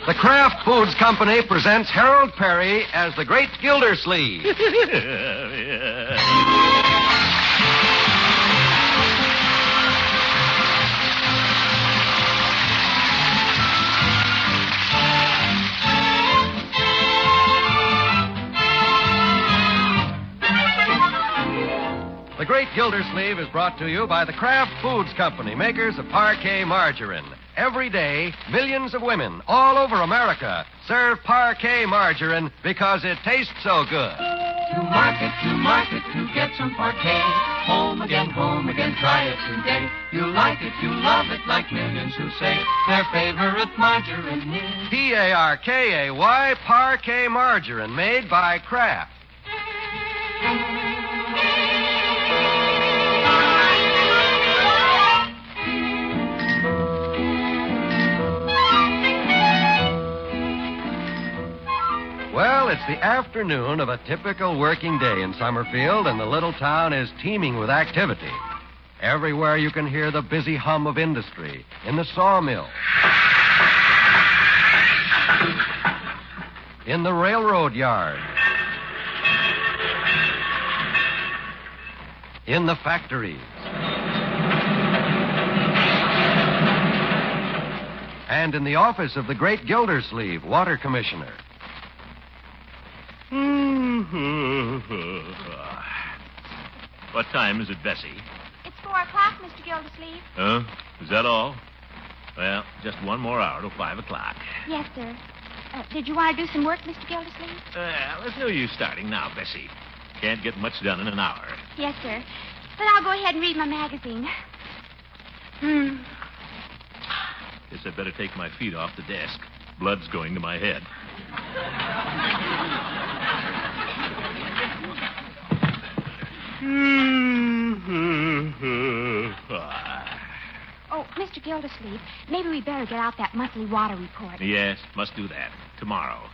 The Kraft Foods Company presents Harold Perry as the Great Gildersleeve. The Great Gildersleeve is brought to you by the Kraft Foods Company, makers of parquet margarine. Every day, millions of women all over America serve parquet margarine because it tastes so good. To market, to get some parquet. Home again, try it today. You like it, you love it, like millions who say their favorite margarine is Parkay, parquet margarine, made by Kraft. Well, it's the afternoon of a typical working day in Summerfield, and the little town is teeming with activity. Everywhere you can hear the busy hum of industry. In the sawmill. In the railroad yard. In the factories. And in the office of the Great Gildersleeve, Water Commissioner. What time is it, Bessie? It's 4 o'clock, Mr. Gildersleeve. Huh? Is that all? Well, just one more hour till 5 o'clock. Yes, sir. Did you want to do some work, Mr. Gildersleeve? There's no use starting now, Bessie. Can't get much done in an hour. Yes, sir. But I'll go ahead and read my magazine. Guess I'd better take my feet off the desk. Blood's going to my head. Oh, Mr. Gildersleeve, maybe we better get out that monthly water report. Yes, must do that. Tomorrow.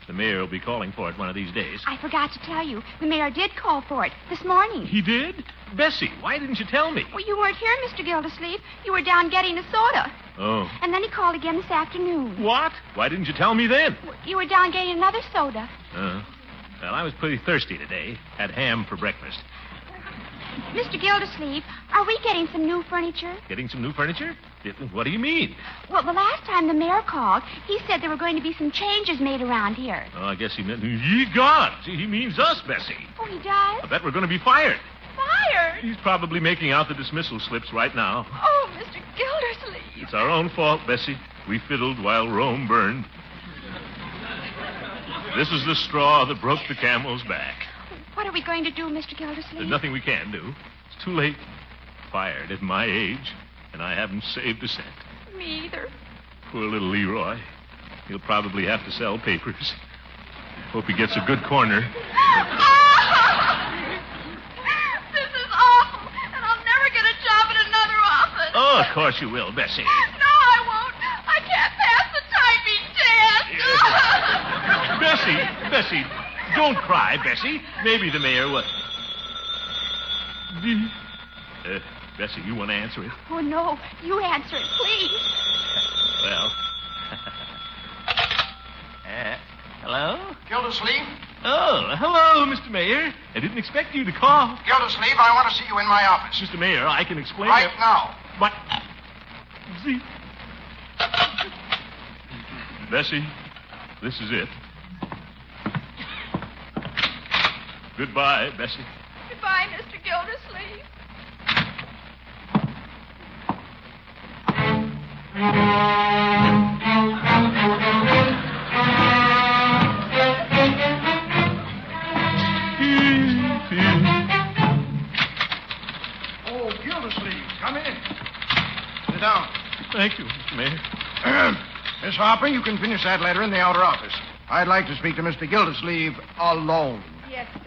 The mayor will be calling for it one of these days. I forgot to tell you. The mayor did call for it this morning. He did? Bessie, why didn't you tell me? Well, you weren't here, Mr. Gildersleeve. You were down getting a soda. Oh. And then he called again this afternoon. What? Why didn't you tell me then? You were down getting another soda. Well, I was pretty thirsty today. Had ham for breakfast. Mr. Gildersleeve, are we getting some new furniture? Getting some new furniture? What do you mean? Well, the last time the mayor called, he said there were going to be some changes made around here. Oh, I guess he meant... Ye gods! He means us, Bessie. Oh, he does? I bet we're going to be fired. Fired? He's probably making out the dismissal slips right now. Oh, Mr. Gildersleeve. It's our own fault, Bessie. We fiddled while Rome burned. This is the straw that broke the camel's back. What are we going to do, Mr. Gildersleeve? There's nothing we can do. It's too late. Fired at my age, and I haven't saved a cent. Me either. Poor little Leroy. He'll probably have to sell papers. Hope he gets a good corner. This is awful, and I'll never get a job at another office. Oh, of course you will, Bessie. No, I won't. I can't pass the typing test. Bessie, don't cry, Bessie. Maybe the mayor will... Bessie, you want to answer it? Oh, no. You answer it, please. Well... hello? Gildersleeve? Oh, hello, Mr. Mayor. I didn't expect you to call. Gildersleeve, I want to see you in my office. Mr. Mayor, I can explain... Right now. But... See... Bessie, this is it. Goodbye, Bessie. Goodbye, Mr. Gildersleeve. Oh, Gildersleeve, come in. Sit down. Thank you, Mr. Mayor. Miss Harper, you can finish that letter in the outer office. I'd like to speak to Mr. Gildersleeve alone. Yes, sir.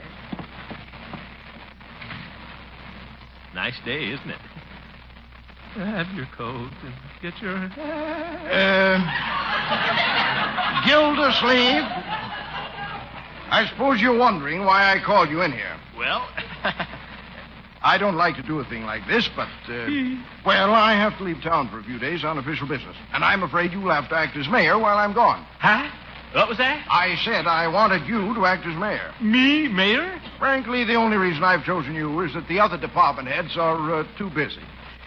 Nice day, isn't it? Have your coat and get your... Gildersleeve? I suppose you're wondering why I called you in here. Well... I don't like to do a thing like this, but, well, I have to leave town for a few days on official business. And I'm afraid you'll have to act as mayor while I'm gone. Huh? What was that? I said I wanted you to act as mayor. Me, mayor? Frankly, the only reason I've chosen you is that the other department heads are too busy.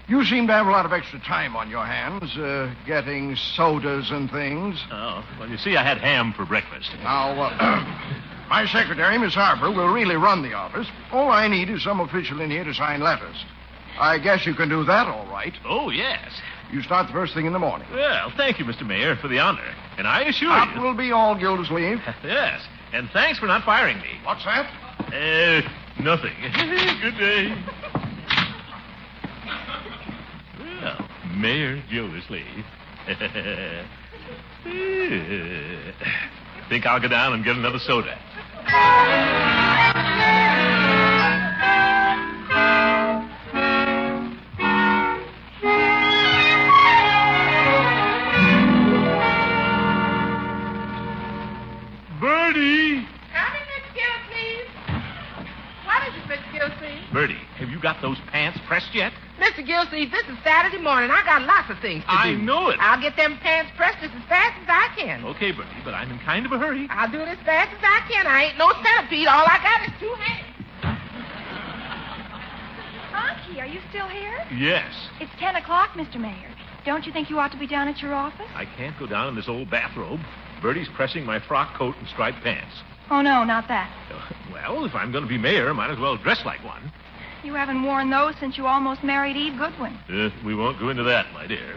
You seem to have a lot of extra time on your hands, getting sodas and things. Oh, well, you see, I had ham for breakfast. Now, my secretary, Miss Harper, will really run the office. All I need is some official in here to sign letters. I guess you can do that all right. Oh, yes. You start the first thing in the morning. Well, thank you, Mr. Mayor, for the honor. And I assure That you... will be all, Gildersleeve. Yes, and thanks for not firing me. What's that? Nothing. Good day. Well, Mayor Gildersleeve. Think I'll go down and get another soda. Bertie! Coming, Miss Gildersleeve. What is it, Miss Gildersleeve? Bertie, have you got those pants pressed yet? Mr. Gildersleeve, this is Saturday morning. I got lots of things to do. I know it. I'll get them pants pressed just as fast as I can. Okay, Bertie, but I'm in kind of a hurry. I'll do it as fast as I can. I ain't no centipede. All I got is 2 hands. Unky, are you still here? Yes. It's 10 o'clock, Mr. Mayor. Don't you think you ought to be down at your office? I can't go down in this old bathrobe. Bertie's pressing my frock coat and striped pants. Oh, no, not that. Well, if I'm going to be mayor, I might as well dress like one. You haven't worn those since you almost married Eve Goodwin. We won't go into that, my dear.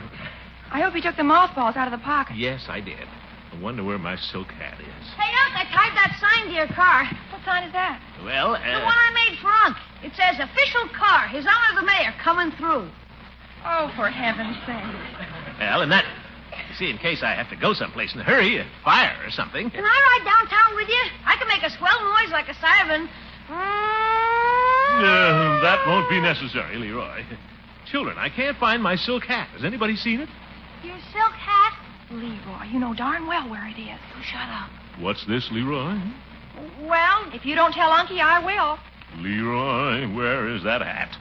I hope you took the mothballs out of the pocket. Yes, I did. I wonder where my silk hat is. Hey, Unc, I tied that sign to your car. What sign is that? Well, The one I made for Unc. It says, official car, His Honor the Mayor, coming through. Oh, for heaven's sake. well, and that... You see, in case I have to go someplace in a hurry, a fire or something. Can I ride downtown with you? I can make a swell noise like a siren. That won't be necessary, Leroy. Children, I can't find my silk hat. Has anybody seen it? Your silk hat? Leroy, you know darn well where it is. Oh, shut up. What's this, Leroy? Well, If you don't tell Unky, I will. Leroy, where is that hat?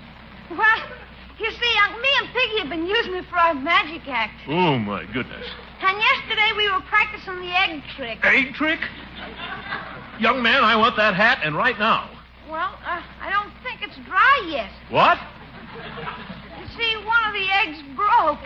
you see, Unc, me and Piggy have been using it for our magic act. Oh, my goodness. And yesterday we were practicing the egg trick. Egg trick? Young man, I want that hat, and right now. Well, I don't think it's dry yet. What? You see, one of the eggs broke.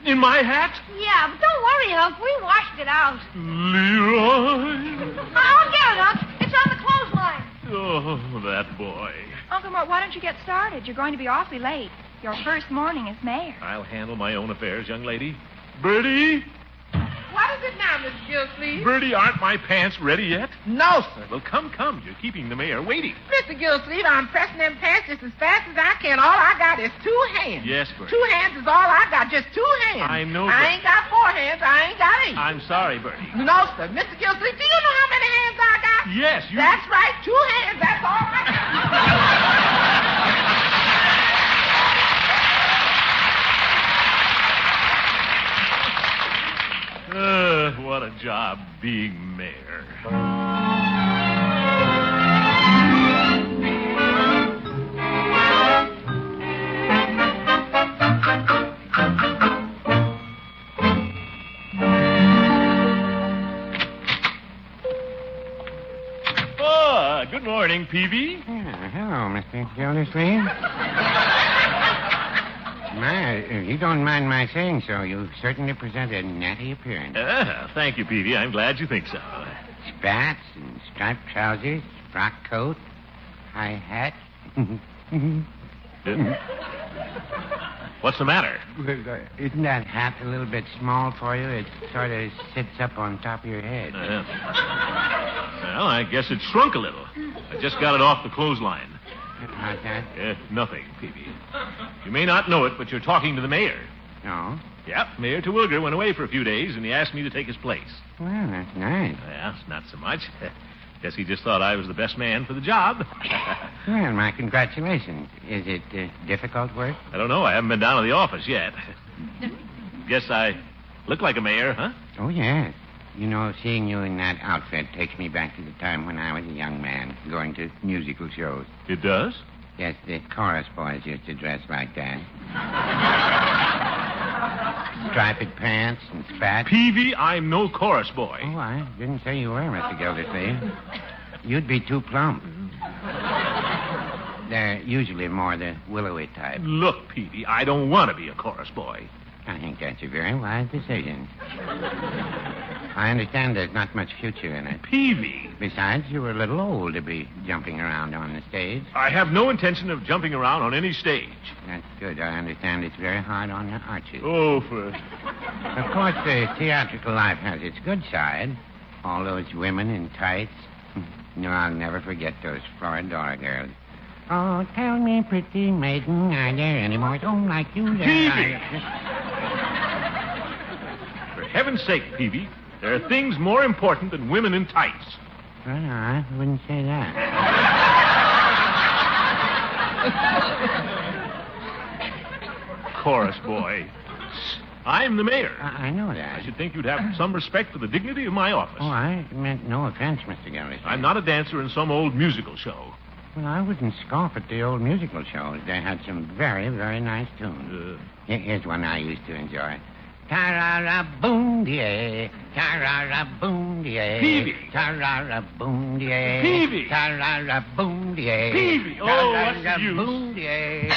In my hat? Yeah, but don't worry, Unc. We washed it out. Leroy. I'll get it, Unc. It's on the clothesline. Oh, that boy. Uncle Mort, why don't you get started? You're going to be awfully late. Your first morning as mayor. I'll handle my own affairs, young lady. Bertie? What is it now, Miss Gildersleeve? Bertie, aren't my pants ready yet? No, sir. Well, come. You're keeping the mayor waiting. Mr. Gildersleeve, I'm pressing them pants just as fast as I can. All I got is 2 hands. Yes, Bertie. 2 hands is all I got, just 2 hands. I know, I ain't got 4 hands. I ain't got 8. I'm sorry, Bertie. No, sir. Mr. Gildersleeve, do you know how many hands I got? Yes, you... That's right, 2 hands. That's all I got. What a job being mayor. Oh, good morning, Peavy. Hello, Mr. Gildersleeve. If you don't mind my saying so, you certainly present a natty appearance. Thank you, Peavy. I'm glad you think so. Spats and striped trousers, frock coat, high hat. What's the matter? Isn't that hat a little bit small for you? It sort of sits up on top of your head. Well, I guess it shrunk a little. I just got it off the clothesline. How's that? Nothing, Peavy. You may not know it, but you're talking to the mayor. No? Yep, Mayor Terwilliger went away for a few days, and he asked me to take his place. Well, that's nice. Well, not so much. Guess he just thought I was the best man for the job. Well, my congratulations. Is it difficult work? I don't know. I haven't been down to the office yet. Guess I look like a mayor, huh? Oh, yes. You know, seeing you in that outfit takes me back to the time when I was a young man, going to musical shows. It does? Yes, the chorus boys used to dress like that. Striped pants and spats. Peavy, I'm no chorus boy. Oh, I didn't say you were, Mr. Gildersleeve. You'd be too plump. They're usually more the willowy type. Look, Peavy, I don't want to be a chorus boy. I think that's a very wise decision. I understand there's not much future in it. Peavy, Besides, you were a little old to be jumping around on the stage. I have no intention of jumping around on any stage. That's good. I understand it's very hard on the arches. Oh, for... Of course, the theatrical life has its good side. All those women in tights. No, I'll never forget those Floridora girls. Oh, tell me, pretty maiden, are there any more like you? Peavy! For heaven's sake, Peavy, there are things more important than women in tights. Well, no, I wouldn't say that. Chorus boy. I'm the mayor. I know that. I should think you'd have some respect for the dignity of my office. Oh, I meant no offense, Mr. Gildersleeve. I'm not a dancer in some old musical show. Well, I wouldn't scoff at the old musical shows. They had some very, very nice tunes. Here's one I used to enjoy. Ta-ra-ra-boom-die, ta-ra-ra-boom-die. Peavy. Ta-ra-ra-boom-die. Peavy. Ta-ra-ra-boom-die. Peavy. Oh, what's the use? Ta-ra-ra-boom-die.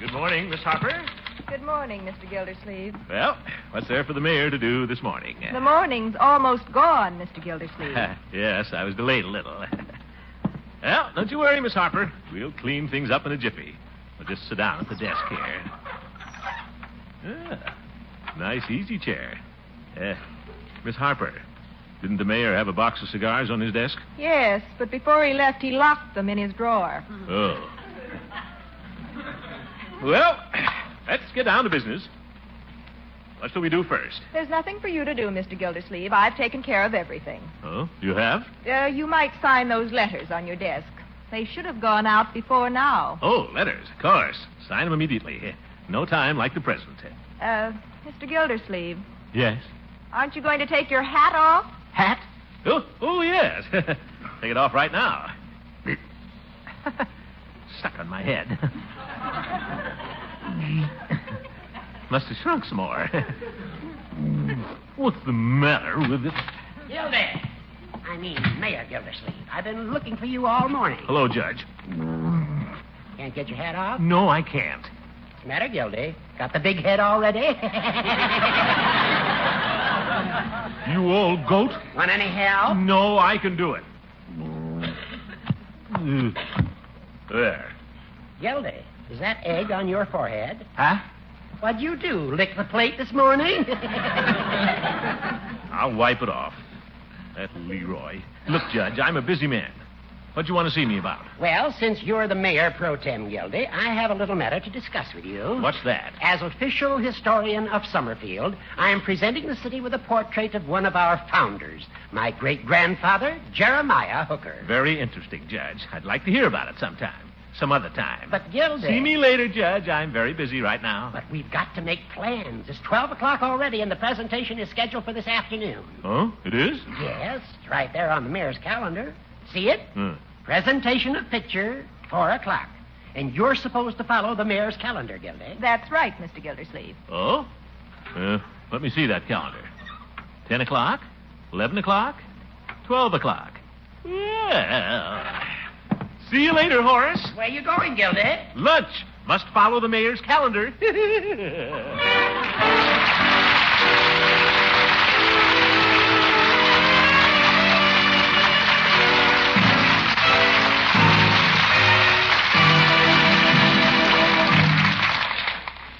Good morning, Miss Harper. Good morning, Mr. Gildersleeve. Well, what's there for the mayor to do this morning? The morning's almost gone, Mr. Gildersleeve. Yes, I was delayed a little. Well, don't you worry, Miss Harper. We'll clean things up in a jiffy. We'll just sit down at the desk here. Nice easy chair. Miss Harper, didn't the mayor have a box of cigars on his desk? Yes, but before he left, he locked them in his drawer. Oh. Well, let's get down to business. What shall we do first? There's nothing for you to do, Mr. Gildersleeve. I've taken care of everything. Oh, you have? You might sign those letters on your desk. They should have gone out before now. Oh, letters, of course. Sign them immediately. No time like the present. Mr. Gildersleeve, Yes. aren't you going to take your hat off? Hat? Oh, yes. Take it off right now. Stuck on my head. Must have shrunk some more. What's the matter with it? Gildy. I mean, Mayor Gildersleeve. I've been looking for you all morning. Hello, Judge. Can't get your hat off? No, I can't. What's the matter, Gildy? Got the big head already? You old goat. Want any help? No, I can do it. There. Gildy, is that egg on your forehead? Huh? What'd you do? Lick the plate this morning? I'll wipe it off. That Leroy. Look, Judge, I'm a busy man. What do you want to see me about? Well, since you're the mayor pro tem, Gildy, I have a little matter to discuss with you. What's that? As official historian of Summerfield, I am presenting the city with a portrait of one of our founders, my great-grandfather, Jeremiah Hooker. Very interesting, Judge. I'd like to hear about it sometime. Some other time. But, Gildy... See me later, Judge. I'm very busy right now. But we've got to make plans. It's 12 o'clock already, and the presentation is scheduled for this afternoon. Oh, it is? Yes, it's right there on the mayor's calendar. See it? Hmm. Presentation of picture, 4 o'clock. And you're supposed to follow the mayor's calendar, Gildy. That's right, Mr. Gildersleeve. Oh? Let me see that calendar. 10 o'clock? 11 o'clock? 12 o'clock? Yeah. See you later, Horace. Where you going, Gildy? Lunch. Must follow the mayor's calendar.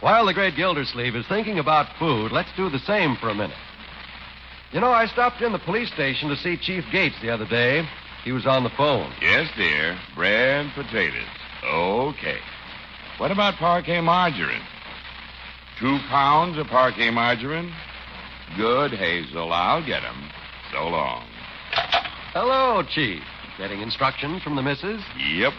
While the great Gildersleeve is thinking about food, let's do the same for a minute. You know, I stopped in the police station to see Chief Gates the other day. He was on the phone. Yes, dear. Bread and potatoes. Okay. What about parquet margarine? 2 pounds of parquet margarine? Good, Hazel. I'll get 'em. So long. Hello, Chief. Getting instructions from the missus? Yep.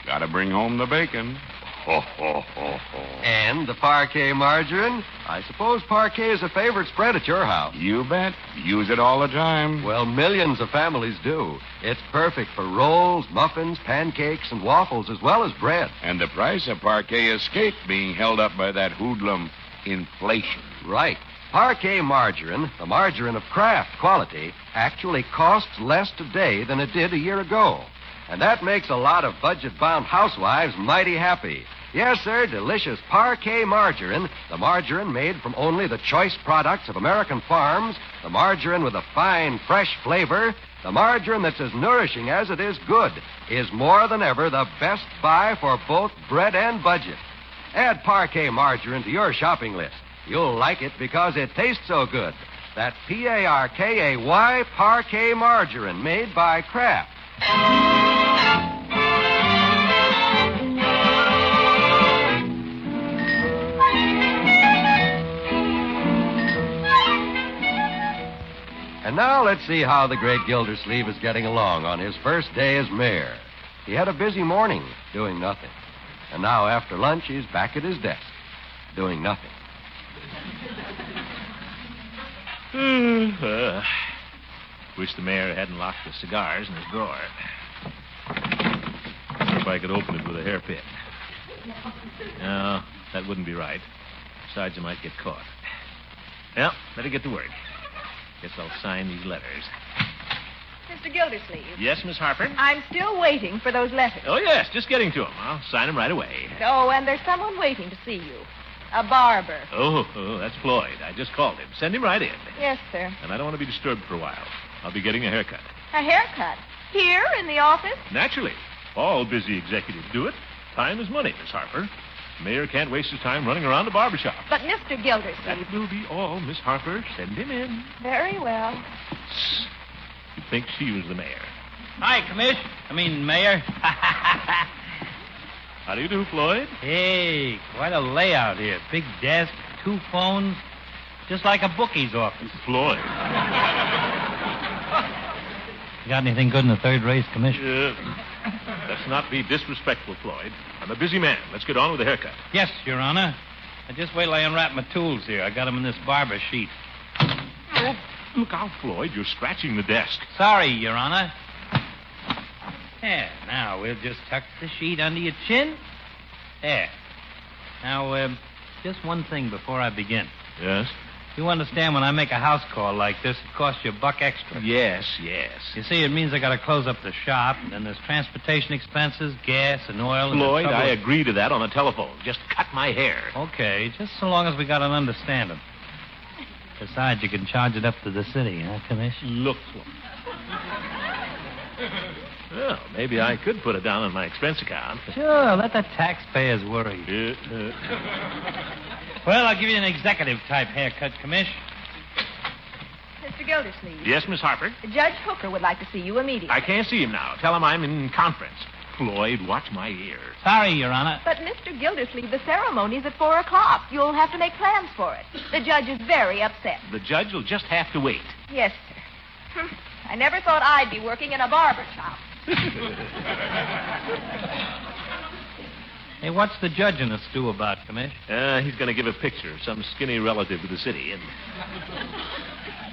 Gotta bring home the bacon. Ho, ho, ho, ho. And the parquet margarine. I suppose parquet is a favorite spread at your house. You bet. Use it all the time. Well, millions of families do. It's perfect for rolls, muffins, pancakes, and waffles, as well as bread. And the price of parquet escaped being held up by that hoodlum inflation. Right. Parquet margarine, the margarine of Kraft quality, actually costs less today than it did a year ago. And that makes a lot of budget-bound housewives mighty happy. Yes, sir, delicious parquet margarine, the margarine made from only the choice products of American farms, the margarine with a fine, fresh flavor, the margarine that's as nourishing as it is good, is more than ever the best buy for both bread and budget. Add parquet margarine to your shopping list. You'll like it because it tastes so good. That's Parkay parquet margarine made by Kraft. And now let's see how the great Gildersleeve is getting along on his first day as mayor. He had a busy morning, doing nothing. And now after lunch, he's back at his desk, doing nothing. Wish the mayor hadn't locked the cigars in his drawer. If I could open it with a hairpin. No, that wouldn't be right. Besides, I might get caught. Well, better get to work. Guess I'll sign these letters. Mr. Gildersleeve. Yes, Miss Harper? I'm still waiting for those letters. Oh, yes, just getting to them. I'll sign them right away. Oh, and there's someone waiting to see you. A barber. Oh, that's Floyd. I just called him. Send him right in. Yes, sir. And I don't want to be disturbed for a while. I'll be getting a haircut. A haircut? Here in the office? Naturally. All busy executives do it. Time is money, Miss Harper. The mayor can't waste his time running around the barber shop. But Mr. Gildersleeve... That will be all, Miss Harper. Send him in. Very well. You'd think she was the mayor. Hi, Mayor. How do you do, Floyd? Hey, quite a layout here. Big desk, 2 phones, just like a bookie's office. Floyd. You got anything good in the third race, Commissioner? Let's not be disrespectful, Floyd. I'm a busy man. Let's get on with the haircut. Yes, Your Honor. Just wait till I unwrap my tools here. I got them in this barber sheet. Oh, look out, Floyd. You're scratching the desk. Sorry, Your Honor. There, now we'll just tuck the sheet under your chin. There. Now, just one thing before I begin. Yes? You understand when I make a house call like this, it costs you $1 extra. Yes. You see, it means I got to close up the shop, and then there's transportation expenses, gas, and oil. Floyd, I agree to that on the telephone. Just cut my hair. Okay, just so long as we got an understanding. Besides, you can charge it up to the city, huh, Commissioner? Look, Floyd. Well, maybe I could put it down on my expense account. Sure, let the taxpayers worry. Well, I'll give you an executive-type haircut, Commish. Mr. Gildersleeve. Yes, Miss Harper? Judge Hooker would like to see you immediately. I can't see him now. Tell him I'm in conference. Floyd, watch my ears. Sorry, Your Honor. But, Mr. Gildersleeve, the ceremony's at 4 o'clock. You'll have to make plans for it. The judge is very upset. The judge will just have to wait. Yes, sir. I never thought I'd be working in a barber shop. Hey, what's the judge in the stew about, Commish? He's going to give a picture of some skinny relative to the city, and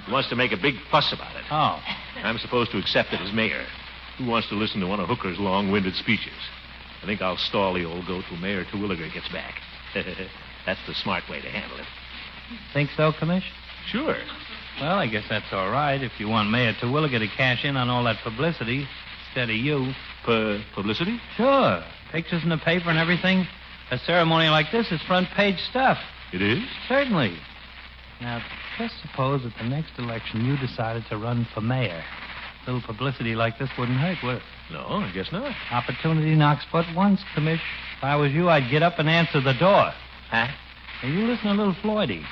he wants to make a big fuss about it. Oh. I'm supposed to accept it as mayor. Who wants to listen to one of Hooker's long-winded speeches? I think I'll stall the old goat till Mayor Terwilliger gets back. That's the smart way to handle it. Think so, Commish? Sure. Well, I guess that's all right if you want Mayor Terwilliger to cash in on all that publicity instead of you. Publicity? Sure. Pictures in the paper and everything. A ceremony like this is front-page stuff. It is? Certainly. Now, just suppose at the next election you decided to run for mayor. A little publicity like this wouldn't hurt, would it? No, I guess not. Opportunity knocks but once, Commish. If I was you, I'd get up and answer the door. Huh? Now, you listen a little Floydy.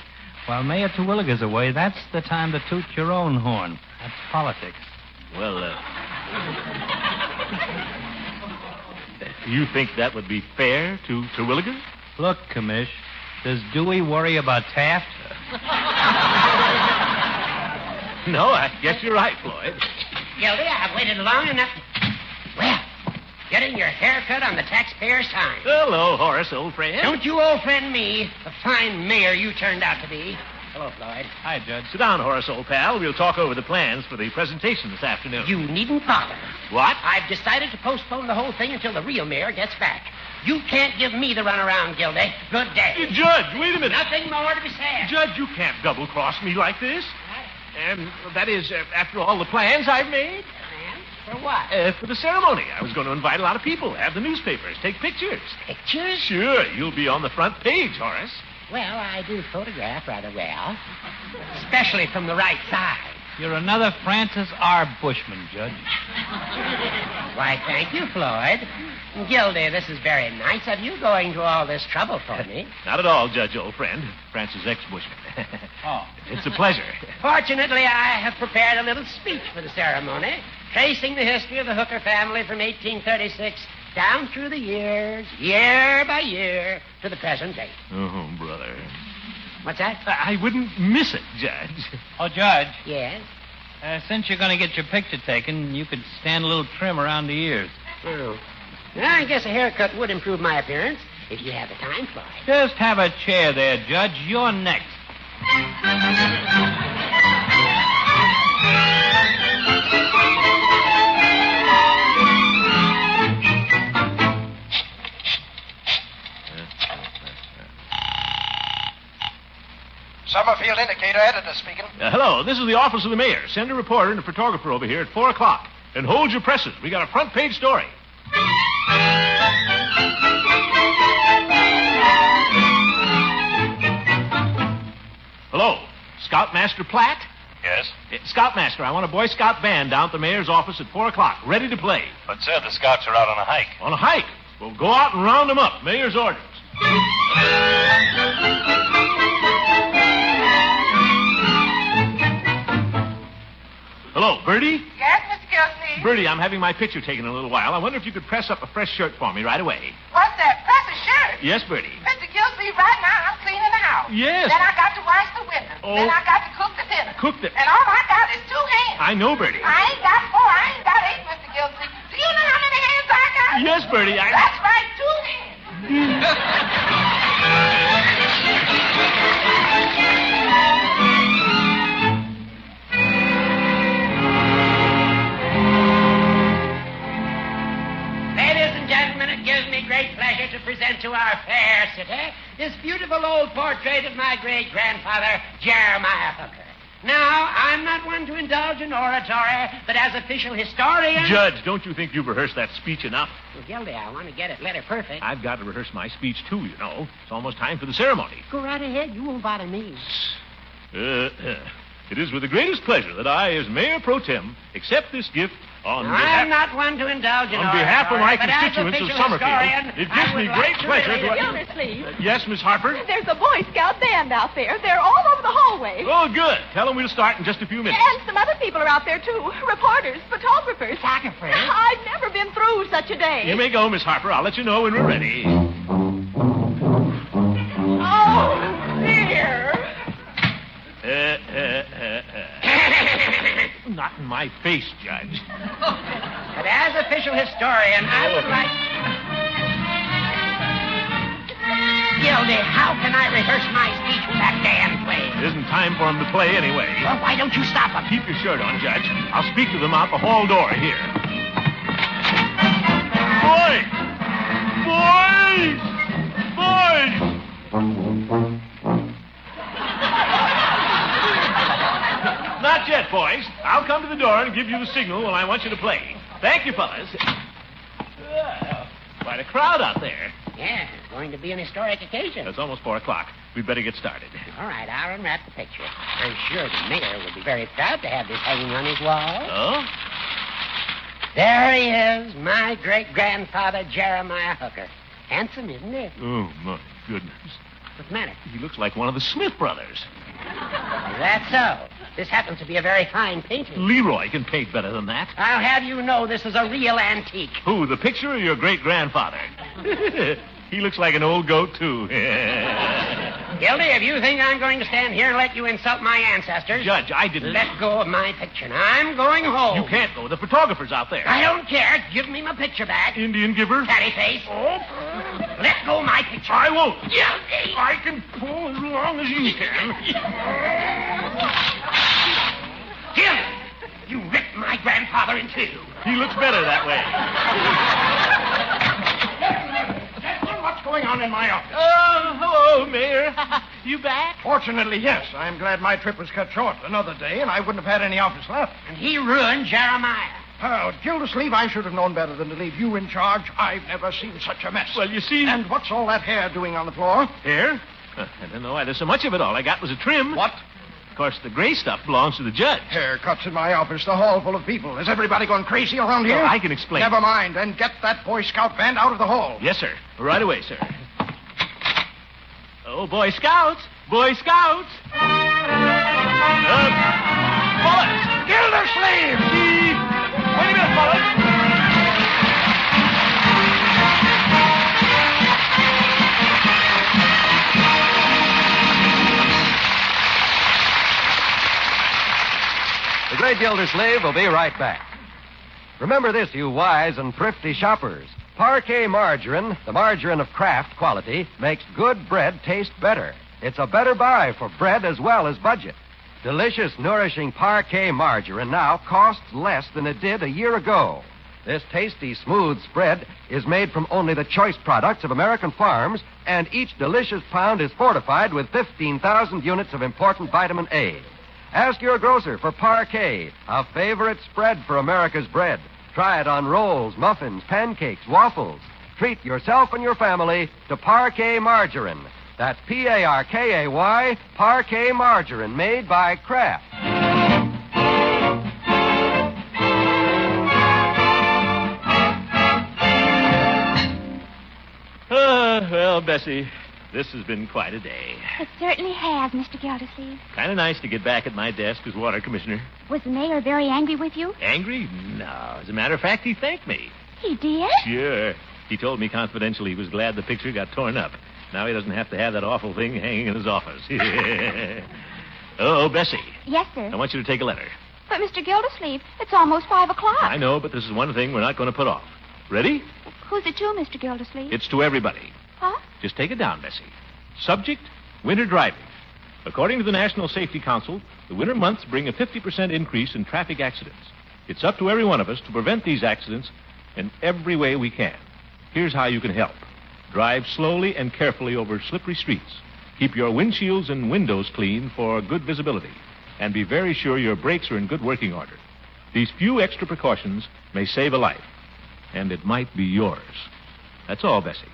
While Mayor Terwilliger's away, that's the time to toot your own horn. That's politics. Well, you think that would be fair to Terwilliger? Look, Commish, does Dewey worry about Taft? No, I guess you're right, Floyd. Gildy, I've waited long enough. Well, getting your hair cut on the taxpayer's time. Hello, Horace, old friend. Don't you old friend me, the fine mayor you turned out to be. Hello, Floyd. Hi, Judge. Sit down, Horace, old pal. We'll talk over the plans for the presentation this afternoon. You needn't bother. What? I've decided to postpone the whole thing until the real mayor gets back. You can't give me the runaround, Gildy. Good day. Judge, wait a minute. Nothing more to be said. Judge, you can't double-cross me like this. And that is, after all the plans I've made. For what? For the ceremony. I was going to invite a lot of people, have the newspapers, take pictures. Pictures? Sure, you'll be on the front page, Horace. Well, I do photograph rather well, especially from the right side. You're another Francis R. Bushman, Judge. Why, thank you, Floyd. Gildy, this is very nice of you going to all this trouble for me. Not at all, Judge, old friend. Francis X. Bushman. Oh. It's a pleasure. Fortunately, I have prepared a little speech for the ceremony, tracing the history of the Hooker family from 1836 down through the years, year by year, to the present date. Oh, brother. What's that? I wouldn't miss it, Judge. Oh, Judge, Yes? since you're going to get your picture taken, you could stand a little trim around the ears. Oh. Well, I guess a haircut would improve my appearance, if you have the time, Floyd. Just have a chair there, Judge. You're next. Summerfield Indicator, editor speaking. Hello, this is the office of the mayor. Send a reporter and a photographer over here at 4 o'clock. And hold your presses. We got a front-page story. Hello, Scoutmaster Platt? Yes? Scoutmaster, I want a Boy Scout band down at the mayor's office at 4 o'clock, ready to play. But, sir, the scouts are out on a hike. On a hike? Well, go out and round them up. Mayor's orders. Hello, Bertie? Yes, Mr. Gildersleeve? Bertie, I'm having my picture taken in a little while. I wonder if you could press up a fresh shirt for me right away. What's that? Press a shirt? Yes, Bertie. Mr. Gildersleeve, right now I'm cleaning the house. Yes. Then I got to wash the windows. Oh. Then I got to cook the dinner. Cook the... And all I got is 2 hands. I know, Bertie. I ain't got 4. I ain't got 8, Mr. Gildersleeve. Do you know how many hands I got? Yes, Bertie, That's right, 2 hands. Ladies and gentlemen, it gives me great pleasure to present to our fair city this beautiful old portrait of my great-grandfather, Jeremiah Hooker. Now, I'm not one to indulge in oratory, but as official historian... Judge, don't you think you've rehearsed that speech enough? Well, Gildy, I want to get it letter perfect. I've got to rehearse my speech, too, you know. It's almost time for the ceremony. Go right ahead. You won't bother me. It is with the greatest pleasure that I, as Mayor Pro Tem, accept this gift on behalf... I'm not one to indulge in On oratory, behalf of my but as constituents of official Summerfield, historian, it gives I me would great like to pleasure relate to... Gildersleeve. Yes, Miss Harper? There's a Boy Scout band out there. They're all over the hallway. Oh, good. Tell them we'll start in just a few minutes. And some other people are out there, too. Reporters, photographers. Photographers? I've never been through such a day. You may go, Miss Harper. I'll let you know when we're ready. Oh, dear. Not in my face, Judge. But as official historian, I would like... Gildy, how can I rehearse my speech with that damn play? It isn't time for him to play anyway. Well, why don't you stop him? Keep your shirt on, Judge. I'll speak to them out the hall door here. Boys! Boys! Boys! Not yet, boys. I'll come to the door and give you the signal when I want you to play. Thank you, fellas. Quite a crowd out there. Yeah, it's going to be an historic occasion. It's almost 4 o'clock. We'd better get started. All right, I'll unwrap the picture. I'm sure the mayor would be very proud to have this hanging on his wall. Oh? There he is, my great-grandfather, Jeremiah Hooker. Handsome, isn't he? Oh, my goodness. What's the matter? He looks like one of the Smith brothers. Is that so? This happens to be a very fine painting. Leroy can paint better than that. I'll have you know this is a real antique. Who, the picture or your great-grandfather? He looks like an old goat, too. Gildy, if you think I'm going to stand here and let you insult my ancestors... Judge, I didn't... Let go of my picture. Now, I'm going home. You can't go. The photographer's out there. I don't care. Give me my picture back. Indian giver? Fatty face. Oh. Let go of my picture. I won't. Gildy. I can pull as long as you can. Gildy, you ripped my grandfather in two. He looks better that way. What's going on in my office? Oh, hello, Mayor. You back? Fortunately, yes. I'm glad my trip was cut short another day, and I wouldn't have had any office left. And he ruined Jeremiah. Oh, Gildersleeve, I should have known better than to leave you in charge. I've never seen such a mess. Well, you see... And what's all that hair doing on the floor? Hair? I don't know why there's so much of it. All I got was a trim. What? Of course, the gray stuff belongs to the judge. Haircuts in my office, the hall full of people. Is everybody going crazy around here? Well, I can explain. Never mind. Then get that Boy Scout band out of the hall. Yes, sir. Right away, sir. Oh, Boy Scouts! Boy Scouts! Bullets! Gildersleeve! Wait a minute, Bullets! The great Gildersleeve will be right back. Remember this, you wise and thrifty shoppers. Parquet margarine, the margarine of Kraft quality, makes good bread taste better. It's a better buy for bread as well as budget. Delicious, nourishing Parquet margarine now costs less than it did a year ago. This tasty, smooth spread is made from only the choice products of American farms, and each delicious pound is fortified with 15,000 units of important vitamin A. Ask your grocer for Parquet, a favorite spread for America's bread. Try it on rolls, muffins, pancakes, waffles. Treat yourself and your family to Parquet margarine. That's Parkay, Parquet margarine, made by Kraft. Well, Bessie, this has been quite a day. It certainly has, Mr. Gildersleeve. Kind of nice to get back at my desk as water commissioner. Was the mayor very angry with you? Angry? No. As a matter of fact, he thanked me. He did? Sure. He told me confidentially he was glad the picture got torn up. Now he doesn't have to have that awful thing hanging in his office. Oh, Bessie. Yes, sir. I want you to take a letter. But, Mr. Gildersleeve, it's almost 5 o'clock. I know, but this is one thing we're not going to put off. Ready? Who's it to, Mr. Gildersleeve? It's to everybody. Huh? Just take it down, Bessie. Subject, winter driving. According to the National Safety Council, the winter months bring a 50% increase in traffic accidents. It's up to every one of us to prevent these accidents in every way we can. Here's how you can help. Drive slowly and carefully over slippery streets. Keep your windshields and windows clean for good visibility. And be very sure your brakes are in good working order. These few extra precautions may save a life. And it might be yours. That's all, Bessie.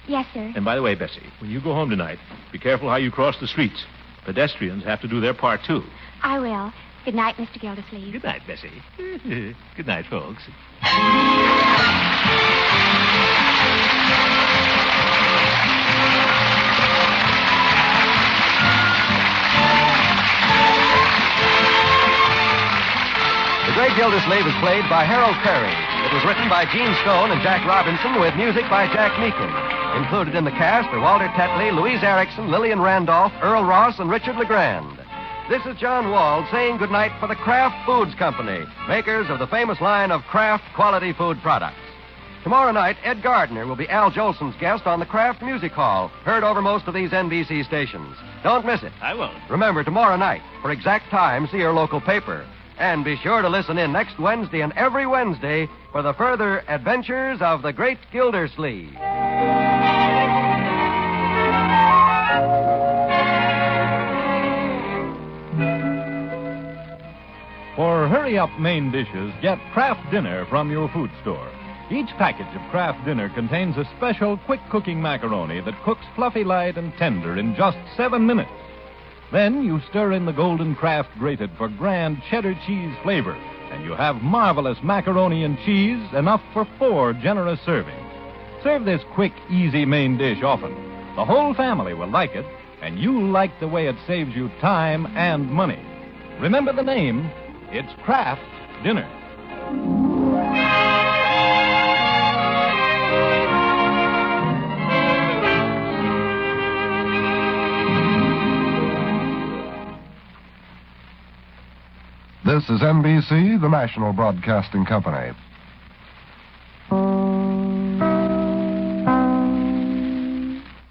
Yes, sir. And by the way, Bessie, when you go home tonight, be careful how you cross the streets. Pedestrians have to do their part, too. I will. Good night, Mr. Gildersleeve. Good night, Bessie. Good night, folks. The Great Gildersleeve is played by Harold Perry. It was written by Gene Stone and Jack Robinson with music by Jack Meakin. Included in the cast are Walter Tetley, Louise Erickson, Lillian Randolph, Earl Ross, and Richard LeGrand. This is John Wald saying goodnight for the Kraft Foods Company, makers of the famous line of Kraft quality food products. Tomorrow night, Ed Gardner will be Al Jolson's guest on the Kraft Music Hall, heard over most of these NBC stations. Don't miss it. I won't. Remember, tomorrow night, for exact time, see your local paper. And be sure to listen in next Wednesday and every Wednesday for the further adventures of the Great Gildersleeve. For hurry-up main dishes, get Kraft Dinner from your food store. Each package of Kraft Dinner contains a special quick-cooking macaroni that cooks fluffy light and tender in just 7 minutes. Then you stir in the golden Kraft grated for grand cheddar cheese flavor, and you have marvelous macaroni and cheese, enough for 4 generous servings. Serve this quick, easy main dish often. The whole family will like it, and you'll like the way it saves you time and money. Remember the name. It's Kraft Dinner. This is NBC, the national broadcasting company.